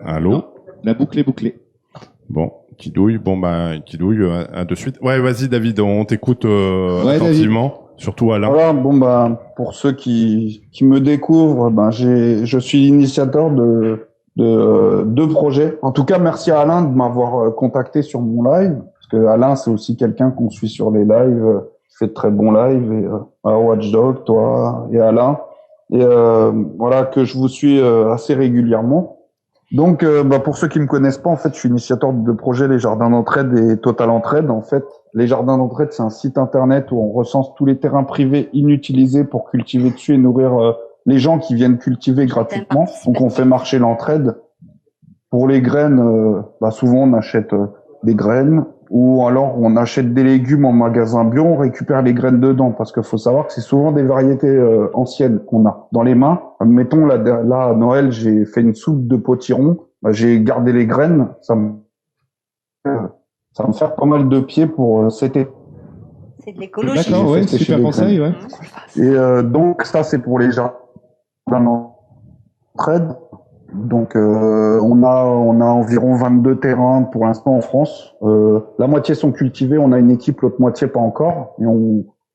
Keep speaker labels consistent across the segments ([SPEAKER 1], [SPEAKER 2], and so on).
[SPEAKER 1] Allô?
[SPEAKER 2] La boucle est bouclée.
[SPEAKER 1] Bon, qui douille. Bon, qui douille, à de suite. Ouais, vas-y, David, on t'écoute
[SPEAKER 2] Ouais,
[SPEAKER 1] attentivement. David. Surtout Alain.
[SPEAKER 3] Voilà, pour ceux qui me découvrent, je suis l'initiateur de deux projets. En tout cas, merci à Alain de m'avoir contacté sur mon live, parce que Alain, c'est aussi quelqu'un qu'on suit sur les lives, qui fait de très bons lives, et Watchdog, toi et Alain, et voilà, que je vous suis assez régulièrement. Donc, pour ceux qui me connaissent pas, en fait, je suis initiateur de projets Les Jardins d'Entraide et Total Entraide. En fait, Les Jardins d'Entraide, c'est un site internet où on recense tous les terrains privés inutilisés pour cultiver dessus et nourrir les gens qui viennent cultiver gratuitement. Donc, on fait marcher l'entraide. Pour les graines, souvent on achète des graines, ou alors on achète des légumes en magasin bio, on récupère les graines dedans, parce qu'il faut savoir que c'est souvent des variétés anciennes qu'on a dans les mains. Mettons là à Noël, j'ai fait une soupe de potiron, j'ai gardé les graines, ça va me faire pas mal de pieds pour cet été.
[SPEAKER 4] C'est de l'écologie.
[SPEAKER 2] D'accord, ouais, super conseil, ouais.
[SPEAKER 3] Et donc ça c'est pour les jardins d'entraide. Donc on a environ 22 terrains pour l'instant en France. La moitié sont cultivés, on a une équipe, l'autre moitié pas encore. Et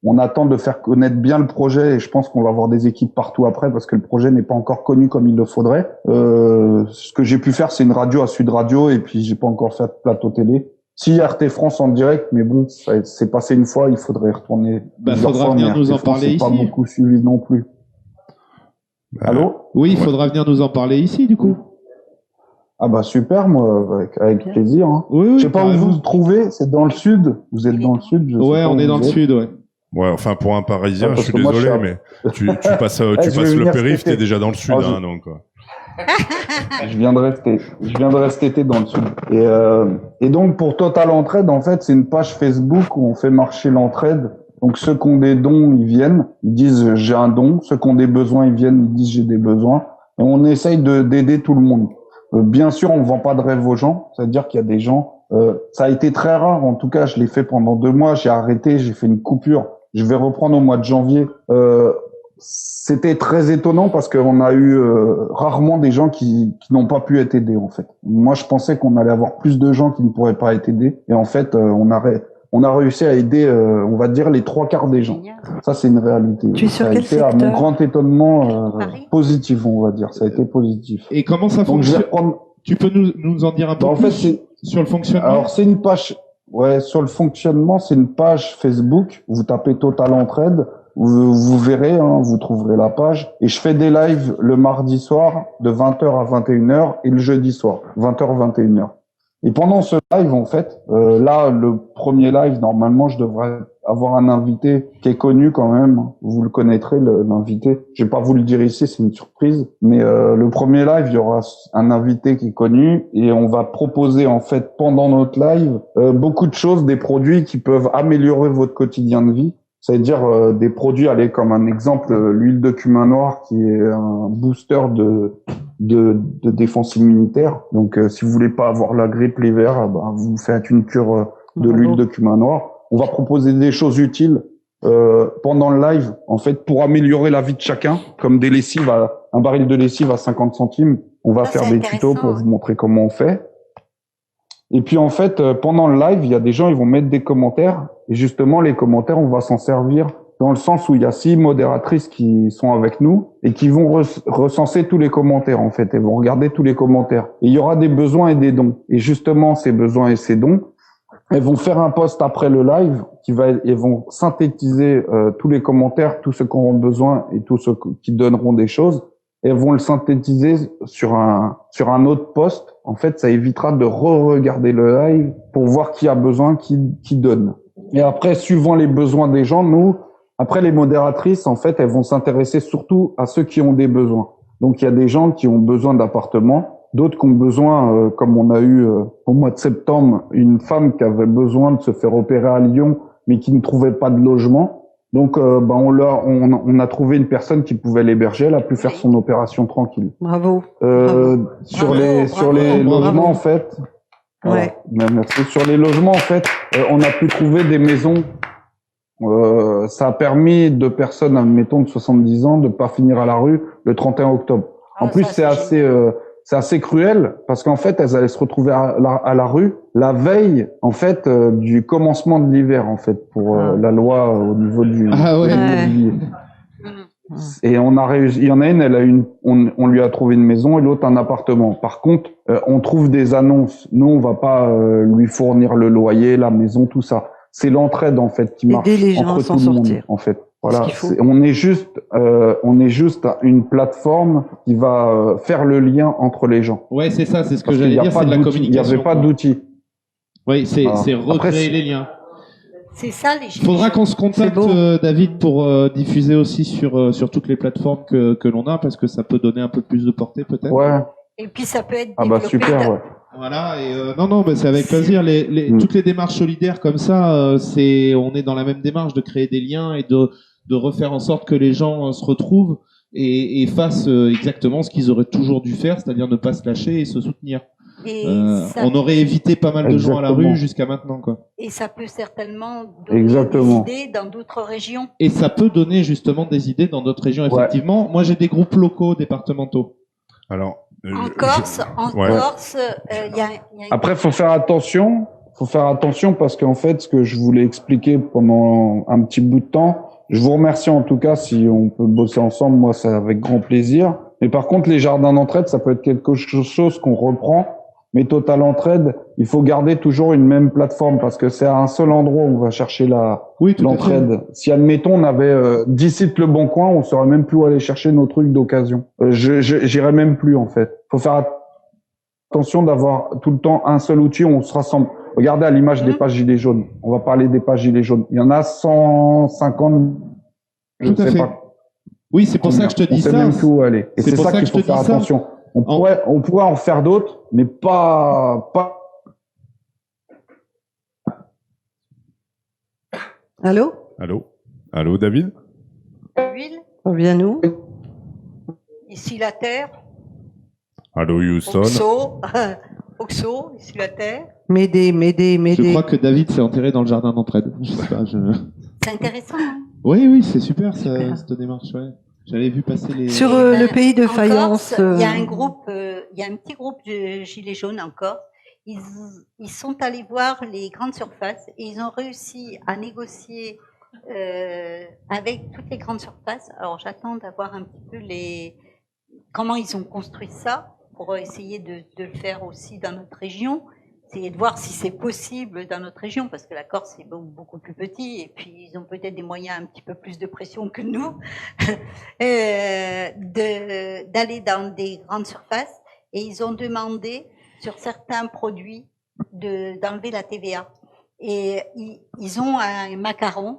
[SPEAKER 3] on attend de faire connaître bien le projet, et je pense qu'on va avoir des équipes partout après parce que le projet n'est pas encore connu comme il le faudrait. Ce que j'ai pu faire, c'est une radio à Sud Radio, et puis j'ai pas encore fait de plateau télé. Si RT France en direct, mais bon, c'est passé une fois, il faudrait retourner.
[SPEAKER 2] Faudra venir nous en parler ici.
[SPEAKER 3] Pas beaucoup suivi non plus. Allô?
[SPEAKER 2] Oui, il faudra venir nous en parler ici, du coup.
[SPEAKER 3] Ah super, moi, avec plaisir. Hein.
[SPEAKER 2] Oui,
[SPEAKER 3] je sais pas où vous vous trouvez, c'est dans le sud. Vous êtes dans le sud?
[SPEAKER 2] Ouais, on est dans le sud, ouais.
[SPEAKER 1] Ouais, enfin, pour un Parisien, je suis désolé, mais tu passes le périph', t'es déjà dans le sud, donc.
[SPEAKER 3] Je viens de rester été dans le sud. Et donc, pour Total Entraide, en fait, c'est une page Facebook où on fait marcher l'entraide. Donc, ceux qui ont des dons, ils viennent, ils disent j'ai un don. Ceux qui ont des besoins, ils viennent, ils disent j'ai des besoins. Et on essaye d'aider tout le monde. Bien sûr, on vend pas de rêve aux gens. C'est-à-dire qu'il y a des gens, ça a été très rare. En tout cas, je l'ai fait pendant 2 mois. J'ai arrêté, j'ai fait une coupure. Je vais reprendre au mois de janvier. C'était très étonnant parce qu'on a eu rarement des gens qui n'ont pas pu être aidés, en fait. Moi, je pensais qu'on allait avoir plus de gens qui ne pourraient pas être aidés. Et en fait, on a réussi à aider, on va dire, les 3/4 des gens. Ça, c'est une réalité.
[SPEAKER 4] Tu es sur
[SPEAKER 3] quel secteur? Ça a été, à mon grand étonnement, positif, on va dire. Ça a été positif.
[SPEAKER 2] Et comment ça fonctionne? Tu peux nous en dire un peu plus sur le fonctionnement?
[SPEAKER 3] Alors, c'est une page... Ouais, sur le fonctionnement, c'est une page Facebook. Vous tapez Total Entraide, vous verrez, vous trouverez la page. Et je fais des lives le mardi soir de 20h à 21h et le jeudi soir, 20h, 21h. Et pendant ce live, en fait, là, le premier live, normalement, je devrais avoir un invité qui est connu quand même. Vous le connaîtrez, l'invité. Je vais pas vous le dire ici, c'est une surprise. Mais le premier live, il y aura un invité qui est connu et on va proposer, en fait, pendant notre live, beaucoup de choses, des produits qui peuvent améliorer votre quotidien de vie. C'est-à-dire des produits, allez, comme un exemple, l'huile de cumin noir qui est un booster de défense immunitaire. Donc, si vous voulez pas avoir la grippe l'hiver, vous faites une cure de l'huile de cumin noir. On va proposer des choses utiles pendant le live, en fait, pour améliorer la vie de chacun, comme des lessives, un baril de lessive à 50 centimes. On va faire des tutos pour vous montrer comment on fait. Et puis, en fait, pendant le live, il y a des gens, ils vont mettre des commentaires. Et justement, les commentaires, on va s'en servir dans le sens où il y a 6 modératrices qui sont avec nous et qui vont recenser tous les commentaires, en fait. Elles vont regarder tous les commentaires. Et il y aura des besoins et des dons. Et justement, ces besoins et ces dons, elles vont faire un post après le live elles vont synthétiser tous les commentaires, tous ceux qui auront besoin et tous ceux qui donneront des choses. Elles vont le synthétiser sur un autre post. En fait, ça évitera de re-regarder le live pour voir qui a besoin, qui donne. Et après, suivant les besoins des gens, après les modératrices, en fait, elles vont s'intéresser surtout à ceux qui ont des besoins. Donc, il y a des gens qui ont besoin d'appartements, d'autres qui ont besoin, comme on a eu au mois de septembre, une femme qui avait besoin de se faire opérer à Lyon, mais qui ne trouvait pas de logement. Donc, on a trouvé une personne qui pouvait l'héberger. Elle a pu faire son opération tranquille.
[SPEAKER 4] Bravo.
[SPEAKER 3] Sur les logements, en fait.
[SPEAKER 4] Ouais.
[SPEAKER 3] Merci. Sur les logements, en fait, on a pu trouver des maisons. Ça a permis de personnes, admettons, de 70 ans, de pas finir à la rue le 31 octobre. En plus, c'est c'est assez cruel parce qu'en fait, elles allaient se retrouver à la rue la veille, en fait, du commencement de l'hiver, en fait, pour la loi au niveau du immobilier. Et on a réussi. Il y en a une, on lui a trouvé une maison et l'autre un appartement. Par contre, on trouve des annonces. Nous, on va pas lui fournir le loyer, la maison, tout ça. C'est l'entraide en fait qui marche entre tout le monde. En fait, voilà. On est juste une plateforme qui va faire le lien entre les gens.
[SPEAKER 2] Ouais, c'est ça. C'est ce que j'allais dire. C'est de la communication.
[SPEAKER 3] Il n'y avait pas d'outils.
[SPEAKER 2] Oui, c'est recréer les liens.
[SPEAKER 4] C'est ça, les
[SPEAKER 2] Il faudra qu'on se contacte, David, pour diffuser aussi sur toutes les plateformes que l'on a, parce que ça peut donner un peu plus de portée, peut-être.
[SPEAKER 3] Ouais.
[SPEAKER 4] Et puis ça peut être
[SPEAKER 3] super, ouais.
[SPEAKER 2] Voilà, et non, c'est avec plaisir. Toutes les démarches solidaires comme ça, on est dans la même démarche de créer des liens et de refaire en sorte que les gens se retrouvent et fassent exactement ce qu'ils auraient toujours dû faire, c'est-à-dire ne pas se lâcher et se soutenir. On aurait évité pas mal de gens à la rue jusqu'à maintenant, quoi.
[SPEAKER 4] Et ça peut certainement donner des idées dans d'autres régions.
[SPEAKER 2] Et ça peut donner justement des idées dans d'autres régions, effectivement. Moi, j'ai des groupes locaux, départementaux.
[SPEAKER 1] Alors,
[SPEAKER 4] en Corse, il y a
[SPEAKER 3] Après, faut faire attention parce qu'en fait, ce que je voulais expliquer pendant un petit bout de temps, je vous remercie en tout cas si on peut bosser ensemble, moi, c'est avec grand plaisir. Mais par contre, les jardins d'entraide, ça peut être quelque chose qu'on reprend. Mais Total Entraide, il faut garder toujours une même plateforme parce que c'est à un seul endroit où on va chercher l'entraide. Si admettons on avait 10 sites Le Bon Coin, on saurait même plus où aller chercher nos trucs d'occasion. J'irais même plus en fait. Faut faire attention d'avoir tout le temps un seul outil où on se rassemble. Regardez à l'image des pages Gilets jaunes. On va parler des pages Gilets jaunes. Il y en a 150. Je ne sais pas.
[SPEAKER 2] Oui, c'est pour ça que je te dis ça.
[SPEAKER 3] On sait même plus où aller. Et c'est ça qu'il faut faire attention. On pourrait en faire d'autres, mais pas.
[SPEAKER 5] Allô,
[SPEAKER 1] David?
[SPEAKER 4] L'huile.
[SPEAKER 5] Reviens-nous.
[SPEAKER 4] Ici la terre.
[SPEAKER 1] Allô, Houston.
[SPEAKER 4] Oxo, ici la terre.
[SPEAKER 5] M'aider.
[SPEAKER 2] Je crois que David s'est enterré dans le jardin d'entraide.
[SPEAKER 4] C'est intéressant, hein?
[SPEAKER 2] Oui, c'est super, cette démarche, ouais. J'avais vu passer les...
[SPEAKER 5] Sur le pays de faïence...
[SPEAKER 4] Il y a un petit groupe de Gilets jaunes en Corse. Ils sont allés voir les grandes surfaces et ils ont réussi à négocier avec toutes les grandes surfaces. Alors j'attends d'avoir un petit peu comment ils ont construit ça pour essayer de le faire aussi dans notre région. Essayer de voir si c'est possible dans notre région, parce que la Corse est beaucoup plus petit, et puis ils ont peut-être des moyens un petit peu plus de pression que nous, d'aller dans des grandes surfaces, et ils ont demandé sur certains produits d'enlever la TVA. Et ils ont un macaron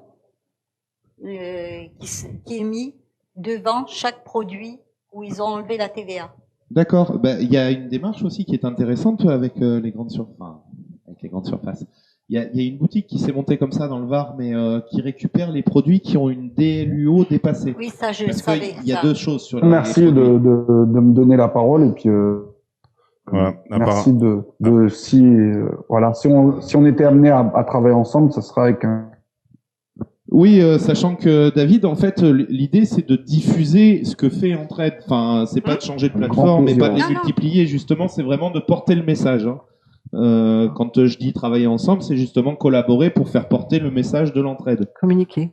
[SPEAKER 4] qui est mis devant chaque produit où ils ont enlevé la TVA.
[SPEAKER 2] D'accord. Il y a une démarche aussi qui est intéressante avec les grandes surfaces. Il y a une boutique qui s'est montée comme ça dans le Var, mais qui récupère les produits qui ont une DLUO dépassée.
[SPEAKER 4] Oui, ça je savais.
[SPEAKER 2] Il y a deux choses sur les
[SPEAKER 3] Merci de me donner la parole et puis merci si on était amené à travailler ensemble, ça sera avec un.
[SPEAKER 2] Oui, sachant que David, en fait, l'idée c'est de diffuser ce que fait Entraide. Enfin, c'est pas de changer de plateforme, et pas de les multiplier. Justement, c'est vraiment de porter le message. Hein. Quand je dis travailler ensemble, c'est justement collaborer pour faire porter le message de l'entraide.
[SPEAKER 5] Communiquer.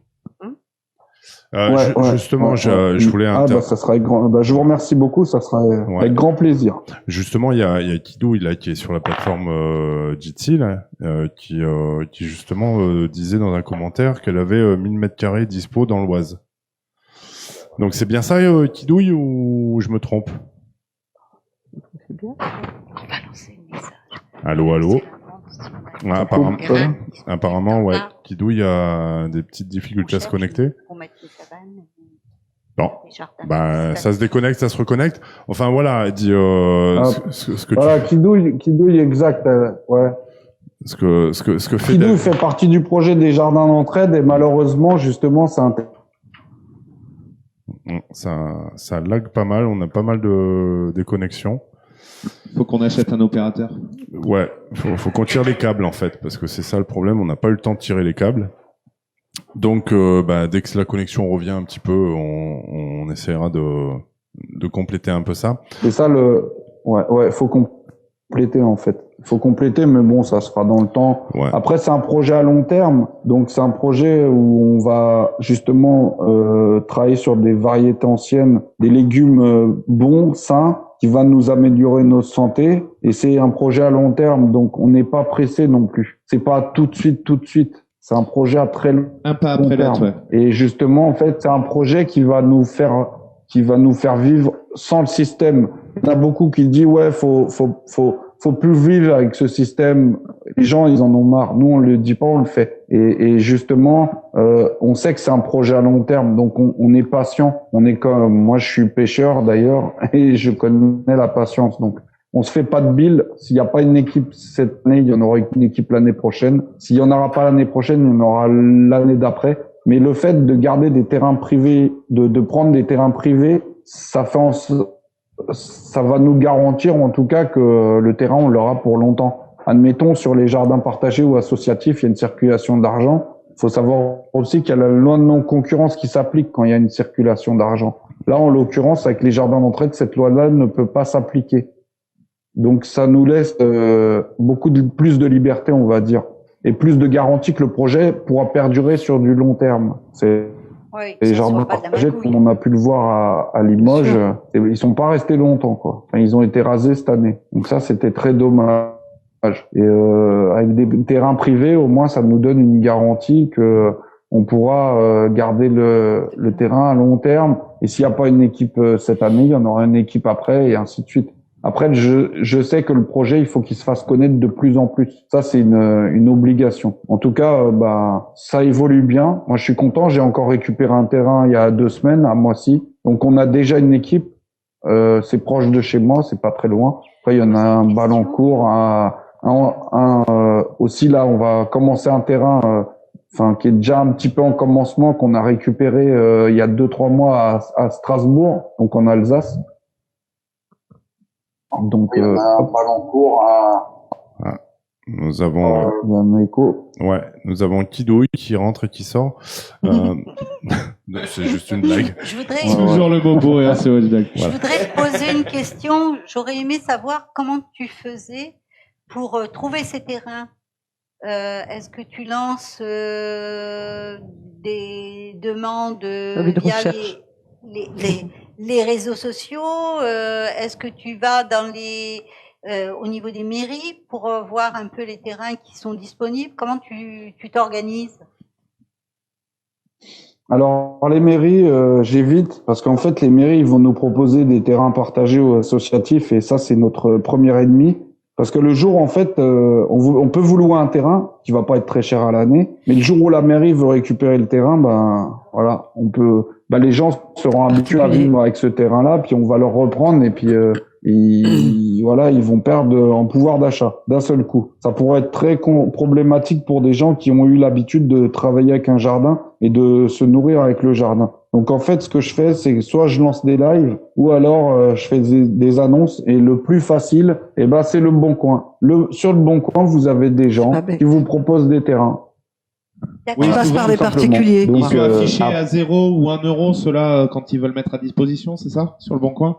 [SPEAKER 1] Justement, je voulais
[SPEAKER 3] ça sera avec grand. Je vous remercie beaucoup, ça sera avec grand plaisir.
[SPEAKER 1] Justement, il y a Kidouille là qui est sur la plateforme Jitsi là, qui justement disait dans un commentaire qu'elle avait 1000 m² dispo dans l'Oise. Donc c'est bien ça, Kidouille, ou je me trompe?
[SPEAKER 4] C'est bien. On va lancer le message.
[SPEAKER 1] Allô. Apparemment, ouais. Kidouille a des petites difficultés à se connecter. Non. Ça se déconnecte, ça se reconnecte. Enfin, voilà, dit, ce que
[SPEAKER 3] voilà, Kidouille, exact, ouais.
[SPEAKER 1] Ce que fait
[SPEAKER 3] Kidouille fait partie du projet des jardins d'entraide et malheureusement, justement,
[SPEAKER 1] ça lag pas mal, on a pas mal de déconnexions.
[SPEAKER 2] Faut qu'on achète un opérateur.
[SPEAKER 1] Ouais, faut qu'on tire les câbles en fait, parce que c'est ça le problème, on n'a pas eu le temps de tirer les câbles. Donc dès que la connexion revient un petit peu, on essaiera de compléter un peu ça.
[SPEAKER 3] C'est ça Ouais, faut compléter en fait. Il faut compléter, mais bon, ça se fera dans le temps.
[SPEAKER 1] Ouais.
[SPEAKER 3] Après, c'est un projet à long terme, donc c'est un projet où on va justement travailler sur des variétés anciennes, des légumes bons, sains, qui va nous améliorer notre santé. Et c'est un projet à long terme, donc on n'est pas pressé non plus. C'est pas tout de suite. C'est un projet à très long
[SPEAKER 2] Un pas après
[SPEAKER 3] terme.
[SPEAKER 2] l'autre, ouais.
[SPEAKER 3] Et justement, en fait, c'est un projet qui va nous faire vivre sans le système. Il y en a beaucoup qui disent ouais, faut plus vivre avec ce système. Les gens, ils en ont marre. Nous, on le dit pas, on le fait. Et justement, on sait que c'est un projet à long terme, donc on est patient. On est comme moi, je suis pêcheur d'ailleurs, et je connais la patience. Donc, on se fait pas de bill. S'il n'y a pas une équipe cette année, il y en aura une équipe l'année prochaine. S'il y en aura pas l'année prochaine, il y en aura l'année d'après. Mais le fait de garder des terrains privés, de prendre des terrains privés, ça va nous garantir en tout cas que le terrain, on l'aura pour longtemps. Admettons, sur les jardins partagés ou associatifs, il y a une circulation d'argent. Il faut savoir aussi qu'il y a la loi de non-concurrence qui s'applique quand il y a une circulation d'argent. Là, en l'occurrence, avec les jardins d'entraide, cette loi-là ne peut pas s'appliquer. Donc, ça nous laisse plus de liberté, on va dire, et plus de garantie que le projet pourra perdurer sur du long terme. C'est
[SPEAKER 4] Oui,
[SPEAKER 3] les
[SPEAKER 4] ça
[SPEAKER 3] jardins
[SPEAKER 4] soit pas de la
[SPEAKER 3] partagés,
[SPEAKER 4] magouille.
[SPEAKER 3] comme on a pu le voir à Limoges, ils sont pas restés longtemps, quoi. Enfin, ils ont été rasés cette année. Donc ça, c'était très dommage. Et avec des terrains privés, au moins, ça nous donne une garantie que on pourra garder le terrain à long terme. Et s'il n'y a pas une équipe cette année, il y en aura une équipe après, et ainsi de suite. Après, je sais que le projet, il faut qu'il se fasse connaître de plus en plus. Ça, c'est une obligation. En tout cas, ça évolue bien. Moi, je suis content. J'ai encore récupéré un terrain il y a 2 semaines à Moissy. Donc, on a déjà une équipe. C'est proche de chez moi, c'est pas très loin. Après, il y en a un Ballancourt, aussi là, on va commencer un terrain, qui est déjà un petit peu en commencement, qu'on a récupéré il y a 2-3 mois à Strasbourg, donc en Alsace. Donc, il y en a un Ballancourt
[SPEAKER 1] Nous avons,
[SPEAKER 3] il y a un écho.
[SPEAKER 1] nous avons Kidouille qui rentre et qui sort. C'est juste une blague.
[SPEAKER 4] Je voudrais,
[SPEAKER 2] Toujours le bobo et c'est blague.
[SPEAKER 4] je voudrais te poser une question. J'aurais aimé savoir comment tu faisais pour trouver ces terrains. Est-ce que tu lances des demandes
[SPEAKER 5] Avis de
[SPEAKER 4] via
[SPEAKER 5] recherche.
[SPEAKER 4] les réseaux sociaux? Est-ce que tu vas dans au niveau des mairies pour voir un peu les terrains qui sont disponibles? Comment tu t'organises?
[SPEAKER 3] Alors, les mairies, j'évite, parce qu'en fait, les mairies, ils vont nous proposer des terrains partagés ou associatifs, et ça, c'est notre premier ennemi. Parce que le jour, en fait, on peut vous louer un terrain qui va pas être très cher à l'année, mais le jour où la mairie veut récupérer le terrain, voilà, les gens seront habitués à vivre avec ce terrain-là, puis on va leur reprendre, et puis ils vont perdre en pouvoir d'achat d'un seul coup. Ça pourrait être très problématique pour des gens qui ont eu l'habitude de travailler avec un jardin et de se nourrir avec le jardin. Donc en fait, ce que je fais, c'est que soit je lance des lives, ou alors je fais des annonces. Et le plus facile, c'est le Bon Coin. Sur le Bon Coin, vous avez des gens qui vous proposent des terrains.
[SPEAKER 4] D'accord.
[SPEAKER 5] Tu passes par les
[SPEAKER 3] tout simplement.
[SPEAKER 5] particuliers.
[SPEAKER 3] Donc,
[SPEAKER 2] Ils sont affichés à 0 ou 1 euro, ceux-là, quand ils veulent mettre à disposition, c'est ça? Sur le Bon Coin?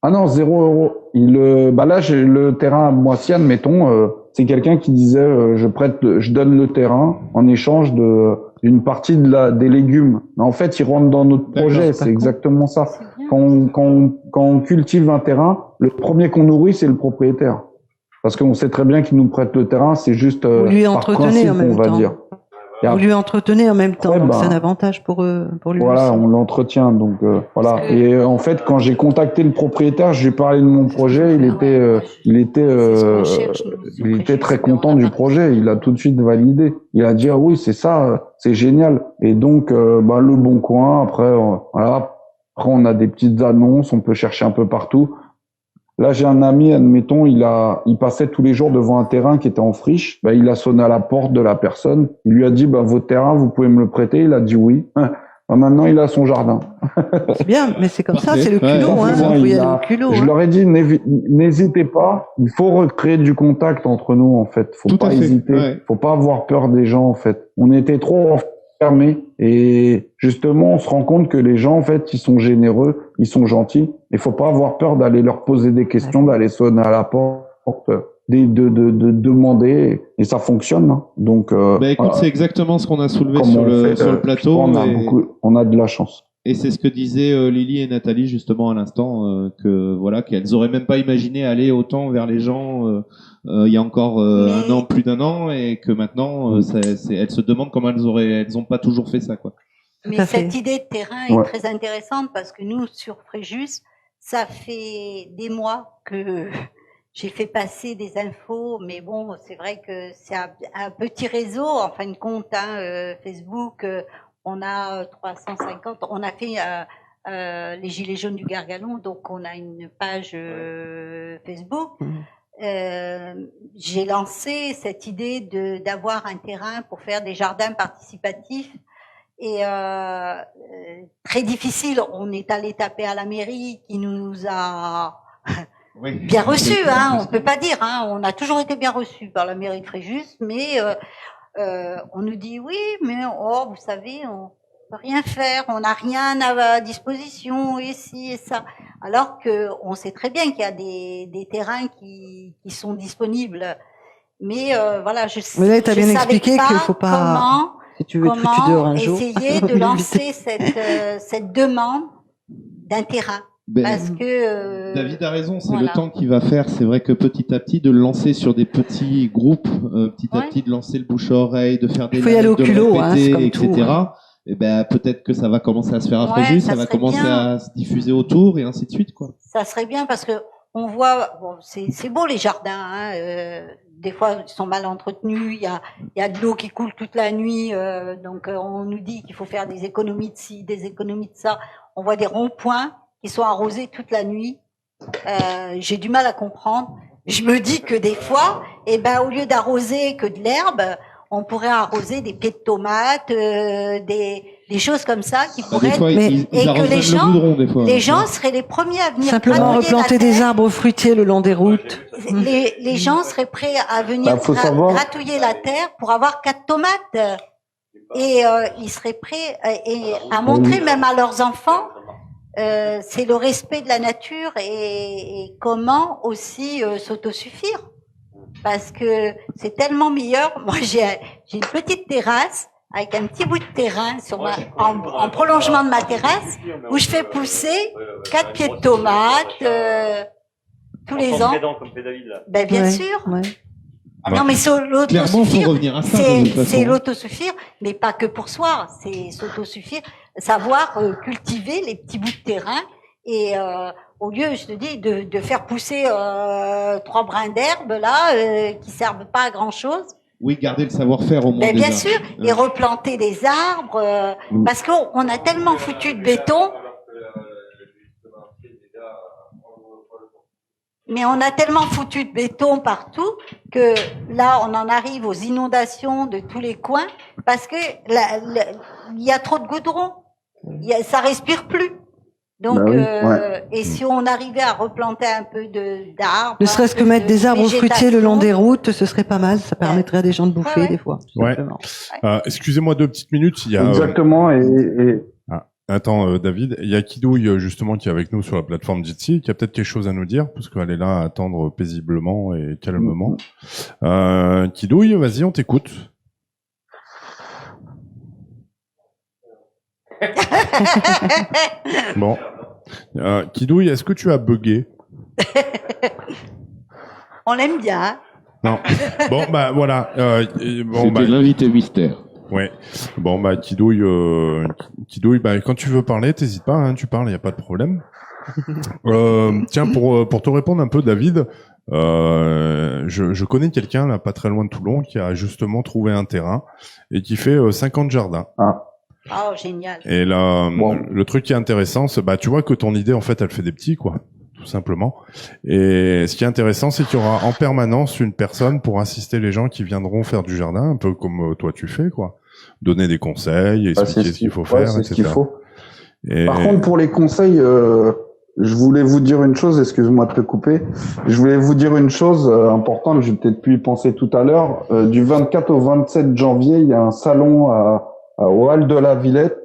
[SPEAKER 3] Ah non, 0 euros. Là, j'ai le terrain à Moissy, admettons, c'est quelqu'un qui disait, je donne le terrain en échange d'une partie des légumes. Mais en fait, ils rentrent dans notre projet, c'est exactement ça. Quand on cultive un terrain, le premier qu'on nourrit, c'est le propriétaire. Parce qu'on sait très bien qu'il nous prête le terrain, c'est juste
[SPEAKER 5] Vous lui
[SPEAKER 3] par
[SPEAKER 5] entretenez
[SPEAKER 3] principe,
[SPEAKER 5] en même
[SPEAKER 3] on va
[SPEAKER 5] temps.
[SPEAKER 3] dire.
[SPEAKER 5] Vous lui entretenez en même temps,
[SPEAKER 3] Ouais,
[SPEAKER 5] donc c'est un avantage pour lui
[SPEAKER 3] Voilà,
[SPEAKER 5] aussi.
[SPEAKER 3] on l'entretient, donc voilà. Et en fait, quand j'ai contacté le propriétaire, je lui ai parlé de mon projet, il était très content du projet. Il a tout de suite validé. Il a dit ah oui, c'est ça, c'est génial. Et donc le Bon Coin. Après, voilà. Après, on a des petites annonces, on peut chercher un peu partout. Là, j'ai un ami, admettons, il passait tous les jours devant un terrain qui était en friche. Il a sonné à la porte de la personne. Il lui a dit, votre terrain, vous pouvez me le prêter? Il a dit oui. Maintenant, il a son jardin.
[SPEAKER 5] C'est bien, mais c'est comme ça,
[SPEAKER 2] Parfait.
[SPEAKER 5] c'est le culot,
[SPEAKER 2] Ouais,
[SPEAKER 5] hein. Faut y aller au culot.
[SPEAKER 3] Je leur ai dit, n'hésitez pas. Il faut recréer du contact entre nous, en fait. Faut
[SPEAKER 2] Tout
[SPEAKER 3] pas
[SPEAKER 2] à fait.
[SPEAKER 3] hésiter.
[SPEAKER 2] Ouais.
[SPEAKER 3] Faut pas avoir peur des gens, en fait. On était trop fermé. Et justement, on se rend compte que les gens, en fait, ils sont généreux, ils sont gentils. Il faut pas avoir peur d'aller leur poser des questions, d'aller sonner à la porte, de demander, et ça fonctionne. Hein. Donc,
[SPEAKER 2] écoute, c'est exactement ce qu'on a soulevé
[SPEAKER 3] comme
[SPEAKER 2] sur
[SPEAKER 3] on
[SPEAKER 2] le
[SPEAKER 3] fait,
[SPEAKER 2] plateau.
[SPEAKER 3] on a de la chance.
[SPEAKER 2] Et c'est ce que disaient Lily et Nathalie justement à l'instant, que voilà, qu'elles auraient même pas imaginé aller autant vers les gens il y a encore un an, plus d'un an, et que maintenant, elles se demandent comment elles ont pas toujours fait ça, quoi.
[SPEAKER 4] Mais cette idée de terrain est très intéressante parce que nous, sur Fréjus, ça fait des mois que j'ai fait passer des infos, mais bon, c'est vrai que c'est un petit réseau, en fin de compte, hein, Facebook. On a 350. On a fait les Gilets jaunes du Gargalon, donc on a une page Facebook. J'ai lancé cette idée d'avoir un terrain pour faire des jardins participatifs. Et très difficile. On est allé taper à la mairie qui nous a bien reçus. Hein, on peut pas dire. Hein, on a toujours été bien reçus par la mairie de Fréjus, mais on nous dit oui, mais vous savez, on peut rien faire, on n'a rien à disposition, et ci et ça. Alors que on sait très bien qu'il y a des terrains qui sont disponibles. Mais voilà, je sais.
[SPEAKER 5] Mais là, t'as bien expliqué qu'il faut pas.
[SPEAKER 4] Comment,
[SPEAKER 5] si tu veux te foutre dehors un jour.
[SPEAKER 4] essayer de lancer cette demande d'un terrain. Parce que
[SPEAKER 2] David a raison, c'est le temps qu'il va faire. C'est vrai que petit à petit, de le lancer sur des petits groupes, petit à petit, de lancer le bouche à oreille, de faire des
[SPEAKER 5] il faut y aller au culot,
[SPEAKER 2] répéter,
[SPEAKER 5] etc.
[SPEAKER 2] Tout, et peut-être que ça va commencer à se faire à Fréjus, ça va commencer à se diffuser autour et ainsi de suite, quoi.
[SPEAKER 4] Ça serait bien parce que on voit, c'est beau les jardins, hein, des fois ils sont mal entretenus, il y a de l'eau qui coule toute la nuit, donc on nous dit qu'il faut faire des économies de ci, des économies de ça. On voit des ronds-points qui sont arrosés toute la nuit. J'ai du mal à comprendre. Je me dis que des fois, au lieu d'arroser que de l'herbe, on pourrait arroser des pieds de tomates, des choses comme ça qui pourraient être, et que les gens seraient les premiers à venir
[SPEAKER 5] simplement replanter des arbres fruitiers le long des routes.
[SPEAKER 4] Les gens seraient prêts à venir gratouiller la terre pour avoir 4 tomates, et ils seraient prêts à montrer même à leurs enfants. C'est le respect de la nature et comment aussi s'autosuffire, parce que c'est tellement meilleur. Moi, j'ai une petite terrasse avec un petit bout de terrain en prolongement de ma terrasse où je fais pousser 4 pieds de tomates tous les ans. Bien sûr. Ouais. Non, mais l'autosuffire, c'est l'autosuffire, mais pas que pour soi, c'est s'autosuffire, savoir cultiver les petits bouts de terrain, et au lieu, je te dis, de faire pousser 3 brins d'herbe là qui servent pas à grand chose.
[SPEAKER 2] Oui, garder le savoir-faire au moins.
[SPEAKER 4] Bien sûr, et replanter des arbres, parce qu'on a tellement foutu de béton. Mais on a tellement foutu de béton partout que là, on en arrive aux inondations de tous les coins parce que il y a trop de goudron. Ça respire plus. Donc, et si on arrivait à replanter un peu d'arbres,
[SPEAKER 5] ne serait-ce que mettre des arbres fruitiers le long des routes, ce serait pas mal. Ça permettrait à des gens de bouffer des fois.
[SPEAKER 1] Excusez-moi 2 petites minutes. Il y a,
[SPEAKER 3] exactement.
[SPEAKER 1] Attends, David, il y a Kidouille justement qui est avec nous sur la plateforme Jitsi, qui a peut-être quelque chose à nous dire, parce qu'elle est là à attendre paisiblement et calmement. Kidouille, vas-y, on t'écoute. Bon. Kidouille, est-ce que tu as bugué?
[SPEAKER 4] On l'aime bien. Hein.
[SPEAKER 1] Non. Bon, voilà.
[SPEAKER 2] C'était l'invité mystère.
[SPEAKER 1] Ouais. Bon, Kidouille, quand tu veux parler, t'hésites pas, hein, tu parles, y a pas de problème. Tiens, pour te répondre un peu, David, je connais quelqu'un, là, pas très loin de Toulon, qui a justement trouvé un terrain et qui fait 50 jardins.
[SPEAKER 4] Oh, génial.
[SPEAKER 1] Et là, le truc qui est intéressant, c'est, tu vois que ton idée, en fait, elle fait des petits, quoi. Tout simplement. Et ce qui est intéressant, c'est qu'il y aura en permanence une personne pour assister les gens qui viendront faire du jardin, un peu comme toi tu fais, quoi. Donner des conseils, expliquer ce qu'il faut faire, etc.
[SPEAKER 3] Ce qu'il faut. Par contre, pour les conseils, je voulais vous dire une chose, excuse-moi de te couper. Je voulais vous dire une chose importante, j'ai peut-être pu y penser tout à l'heure. Du 24 au 27 janvier, il y a un salon à au Hall de la Villette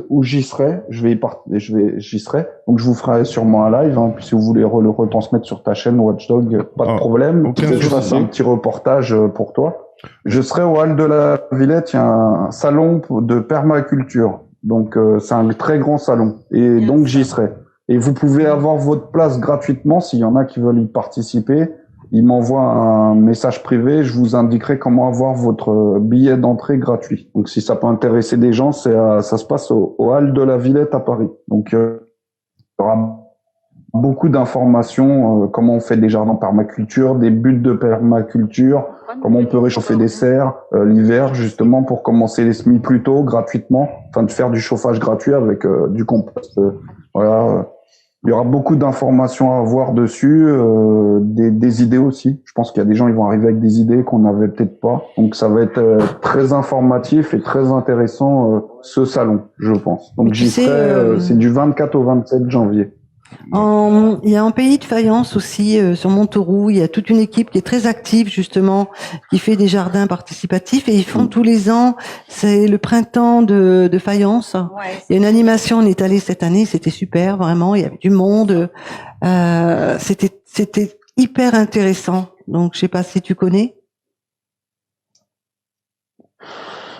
[SPEAKER 3] où j'y serai. J'y serai. Donc je vous ferai sûrement un live. Hein, puis si vous voulez le retransmettre sur ta chaîne Watchdog, pas de problème. Peut-être que je fasse un petit reportage pour toi. Je serai au Hall de la Villette. Il y a un salon de permaculture. Donc c'est un très grand salon. Et donc j'y serai. Et vous pouvez avoir votre place gratuitement s'il y en a qui veulent y participer. Ils m'envoient un message privé, je vous indiquerai comment avoir votre billet d'entrée gratuit. Donc si ça peut intéresser des gens, ça se passe au Hall de la Villette à Paris. Donc il y aura beaucoup d'informations, comment on fait des jardins permaculture, des buts de permaculture, comment on peut réchauffer des serres l'hiver justement pour commencer les semis plus tôt gratuitement, enfin de faire du chauffage gratuit avec du compost. Voilà. Il y aura beaucoup d'informations à avoir dessus, des idées aussi. Je pense qu'il y a des gens qui vont arriver avec des idées qu'on n'avait peut-être pas. Donc ça va être très informatif et très intéressant ce salon, je pense. Donc j'y serai, c'est du 24 au 27 janvier.
[SPEAKER 5] Il y a un pays de faïence aussi sur Montauroux. Il y a toute une équipe qui est très active justement, qui fait des jardins participatifs et ils font tous les ans. C'est le printemps de faïence.
[SPEAKER 4] Ouais,
[SPEAKER 5] il y a une animation, on est allé cette année, c'était super vraiment. Il y avait du monde. C'était hyper intéressant. Donc je sais pas si tu connais.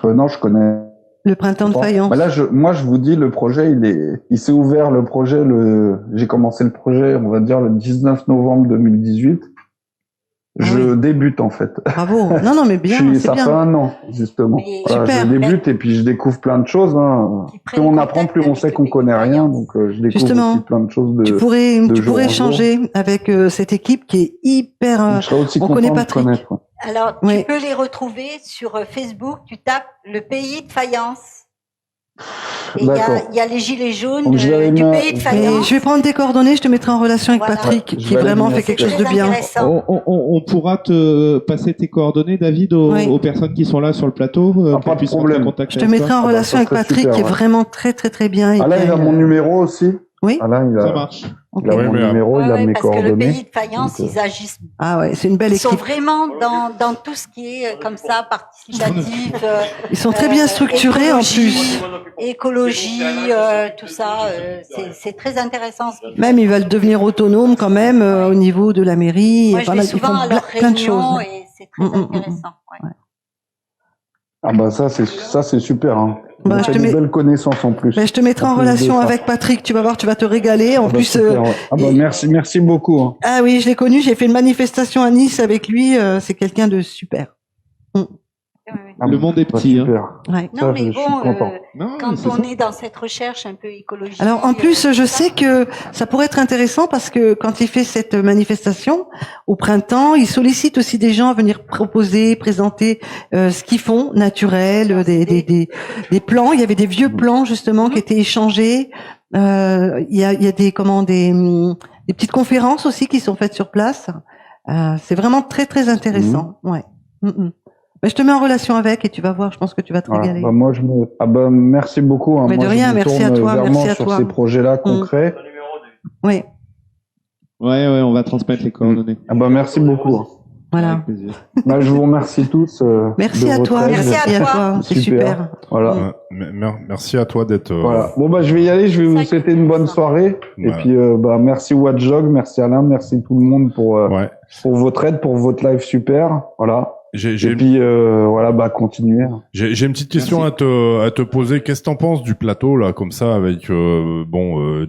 [SPEAKER 3] Non, je connais.
[SPEAKER 5] Le printemps de faïence.
[SPEAKER 3] Bah là, moi, je vous dis, le projet, il s'est ouvert, le projet, j'ai commencé le projet, on va dire, le 19 novembre 2018. Je débute, en fait.
[SPEAKER 5] Bravo. Non, mais bien, c'est
[SPEAKER 3] ça
[SPEAKER 5] bien.
[SPEAKER 3] fait un an, justement. Voilà,
[SPEAKER 5] super.
[SPEAKER 3] Je débute et puis je découvre plein de choses, hein. Plus on apprend, plus on sait qu'on connaît rien, donc je découvre
[SPEAKER 5] justement,
[SPEAKER 3] aussi plein de choses
[SPEAKER 5] tu pourrais échanger avec cette équipe qui est hyper,
[SPEAKER 3] je serais aussi
[SPEAKER 5] on
[SPEAKER 3] content
[SPEAKER 5] connaît
[SPEAKER 3] de
[SPEAKER 5] Patrick.
[SPEAKER 3] connaître.
[SPEAKER 4] Alors, tu peux les retrouver sur Facebook, tu tapes le pays de faïence. Et il y a les gilets jaunes du pays de faïence.
[SPEAKER 5] Et je vais prendre tes coordonnées, je te mettrai en relation avec Patrick, qui vraiment fait quelque chose de bien.
[SPEAKER 2] On pourra te passer tes coordonnées, David, aux personnes qui sont là sur le plateau.
[SPEAKER 3] Pas de problème.
[SPEAKER 5] Je te mettrai en relation avec Patrick, qui est vraiment très, très, très bien.
[SPEAKER 3] Ah là, il a mon numéro aussi.
[SPEAKER 5] Oui.
[SPEAKER 3] Ça
[SPEAKER 2] marche.
[SPEAKER 3] Il a mon numéro, il a mes
[SPEAKER 4] parce que le
[SPEAKER 3] coordonnées.
[SPEAKER 4] pays de faïence, ils agissent.
[SPEAKER 5] Ah ouais, c'est une belle équipe.
[SPEAKER 4] Ils sont vraiment dans tout ce qui est comme ça, participatif.
[SPEAKER 5] Ils sont très bien structurés en plus.
[SPEAKER 4] Écologie, tout ça, c'est très intéressant.
[SPEAKER 5] Même ils veulent devenir autonomes quand même au niveau de la mairie.
[SPEAKER 4] Moi, je vais souvent à leurs
[SPEAKER 5] plein de choses.
[SPEAKER 4] réunions et c'est très intéressant. Ouais.
[SPEAKER 3] Ah bah ça c'est super. Hein.
[SPEAKER 5] Bah,
[SPEAKER 3] je te mets des belles connaissances en plus.
[SPEAKER 5] Bah, je te mettrai en relation avec Patrick. Tu vas voir, tu vas te régaler. En plus,
[SPEAKER 3] merci beaucoup. Hein.
[SPEAKER 5] Ah oui, je l'ai connu. J'ai fait une manifestation à Nice avec lui. C'est quelqu'un de super.
[SPEAKER 2] Le monde est petit.
[SPEAKER 5] Ouais.
[SPEAKER 4] Non, mais bon, quand on est dans cette recherche un peu écologique.
[SPEAKER 5] Alors, en plus, je sais que ça pourrait être intéressant parce que quand il fait cette manifestation au printemps, il sollicite aussi des gens à venir proposer, présenter ce qu'ils font, naturel, des plans. Il y avait des vieux plans justement qui étaient échangés. Il y a des petites conférences aussi qui sont faites sur place. C'est vraiment très très intéressant. Ouais. Mais je te mets en relation avec et tu vas voir, je pense que tu vas te régaler.
[SPEAKER 3] Bah moi merci beaucoup. Hein.
[SPEAKER 5] Mais
[SPEAKER 3] moi,
[SPEAKER 5] de rien, merci à toi, merci à
[SPEAKER 3] sur
[SPEAKER 5] toi.
[SPEAKER 3] Ces projets-là concrets.
[SPEAKER 5] Oui.
[SPEAKER 2] Ouais, on va transmettre les coordonnées.
[SPEAKER 3] Merci beaucoup.
[SPEAKER 5] Voilà.
[SPEAKER 3] Bah, je vous remercie tous.
[SPEAKER 5] Merci à toi,
[SPEAKER 4] merci à toi.
[SPEAKER 5] C'est super.
[SPEAKER 3] Voilà.
[SPEAKER 1] Merci à toi d'être.
[SPEAKER 3] Voilà. Bon bah je vais y aller, je vais vous souhaiter une bonne soirée. Et puis merci Watchdog, merci Alain, merci tout le monde pour votre aide, pour votre live super. Voilà. Et puis continuer.
[SPEAKER 1] J'ai une petite question à te poser. Qu'est-ce que t'en penses du plateau là, comme ça, avec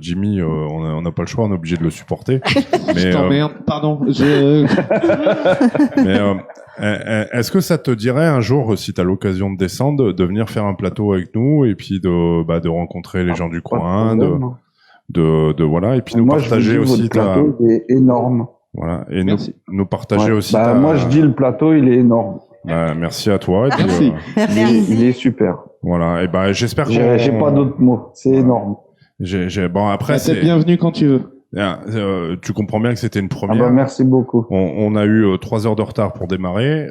[SPEAKER 1] Jimmy, on n'a pas le choix, on est obligé de le supporter. Mais,
[SPEAKER 2] je t'emmerde, pardon.
[SPEAKER 1] Est-ce que ça te dirait un jour, si t'as l'occasion de descendre, de venir faire un plateau avec nous et puis de rencontrer les gens du coin, voilà, et puis nous partager aussi
[SPEAKER 3] votre plateau est énorme.
[SPEAKER 1] Voilà, et nous partager aussi.
[SPEAKER 3] Moi, je dis le plateau, il est énorme.
[SPEAKER 1] Merci à toi.
[SPEAKER 2] Merci.
[SPEAKER 3] Il est super.
[SPEAKER 1] Voilà, et j'espère que
[SPEAKER 3] j'ai pas d'autres mots. C'est énorme.
[SPEAKER 1] Après,
[SPEAKER 2] c'est bienvenu quand tu veux.
[SPEAKER 1] Tu comprends bien que c'était une première.
[SPEAKER 3] Merci beaucoup.
[SPEAKER 1] On a eu 3 heures de retard pour démarrer.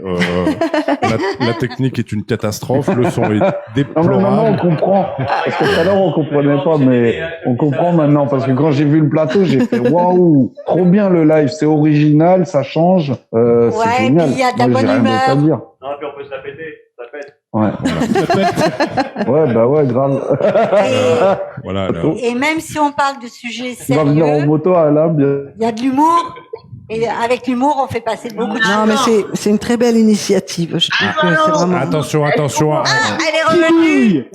[SPEAKER 1] La technique est une catastrophe. Le son est déplorable.
[SPEAKER 3] Non, on comprend. Parce que tout à l'heure, on comprenait pas, mais on comprend maintenant. Parce que quand j'ai vu le plateau, j'ai fait waouh, trop bien le live. C'est original, ça change. C'est génial.
[SPEAKER 4] Puis il y a de la bonne humeur.
[SPEAKER 6] Non, puis on peut se la péter. Ça pète.
[SPEAKER 3] Ouais.
[SPEAKER 2] Ça peut être-
[SPEAKER 3] Ouais, bah ouais, grave.
[SPEAKER 1] Voilà. là.
[SPEAKER 4] Et même si on parle de sujets
[SPEAKER 3] Tu vas venir en
[SPEAKER 4] sérieux,
[SPEAKER 3] moto, Alain, bien.
[SPEAKER 4] il y a de l'humour. Et avec l'humour, on fait passer beaucoup de
[SPEAKER 5] Non, mais
[SPEAKER 4] choses.
[SPEAKER 5] c'est une très belle initiative. Je trouve que c'est vraiment.
[SPEAKER 1] Attention, attention.
[SPEAKER 4] Ah, elle est revenue.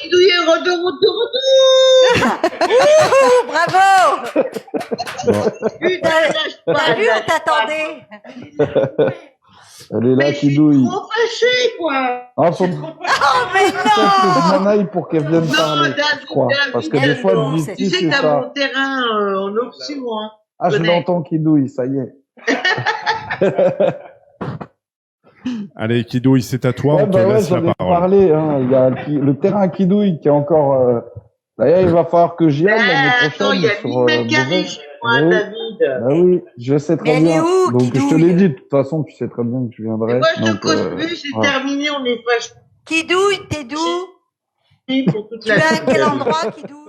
[SPEAKER 6] Kidouille est retour.
[SPEAKER 4] Ouh, bravo.
[SPEAKER 6] Putain, lâche pas.
[SPEAKER 4] T'as vu, on t'attendait.
[SPEAKER 3] Elle est là,
[SPEAKER 6] Mais je suis
[SPEAKER 3] Kidouille.
[SPEAKER 6] trop fâchée, quoi.
[SPEAKER 3] Ah, faut
[SPEAKER 4] Oh, mais
[SPEAKER 3] peut-être que je m'en aille pour qu'elle vienne
[SPEAKER 6] Non,
[SPEAKER 3] parler,
[SPEAKER 6] David,
[SPEAKER 3] je crois. Parce que des
[SPEAKER 6] David,
[SPEAKER 3] fois,
[SPEAKER 4] non,
[SPEAKER 3] Diti,
[SPEAKER 6] Tu sais
[SPEAKER 3] c'est
[SPEAKER 6] que t'as
[SPEAKER 3] ça.
[SPEAKER 6] mon terrain en option, hein.
[SPEAKER 3] Ah, je
[SPEAKER 6] Connais.
[SPEAKER 3] l'entends, Kidouille, ça y est.
[SPEAKER 1] Allez, Kidouille, c'est à toi.
[SPEAKER 3] Ouais,
[SPEAKER 1] on te
[SPEAKER 3] bah ouais,
[SPEAKER 1] laisse
[SPEAKER 3] j'en
[SPEAKER 1] la
[SPEAKER 3] ai
[SPEAKER 1] parole.
[SPEAKER 3] parlé, hein. Il y a le terrain Kidouille qui est encore, d'ailleurs, il va falloir que j'y aille l'année
[SPEAKER 6] Attends, il y
[SPEAKER 3] prochaine
[SPEAKER 6] a
[SPEAKER 3] sur,
[SPEAKER 6] 1000 mètres carrés
[SPEAKER 3] Beauvais.
[SPEAKER 6] chez moi,
[SPEAKER 3] Oui.
[SPEAKER 6] David.
[SPEAKER 3] Bah oui, je sais
[SPEAKER 4] Mais
[SPEAKER 3] très
[SPEAKER 4] elle est
[SPEAKER 3] bien.
[SPEAKER 4] où,
[SPEAKER 3] Donc, je te
[SPEAKER 4] Kidouille
[SPEAKER 3] l'ai dit, de toute façon, tu sais très bien que je viendrai.
[SPEAKER 6] Et moi, je te
[SPEAKER 3] Donc,
[SPEAKER 6] cause plus, c'est
[SPEAKER 3] voilà.
[SPEAKER 6] terminé, on est fâchés
[SPEAKER 4] Kidouille, t'es d'où?
[SPEAKER 6] pour toute
[SPEAKER 4] Tu
[SPEAKER 6] la
[SPEAKER 4] es à
[SPEAKER 6] semaine.
[SPEAKER 4] quel endroit, Kidouille?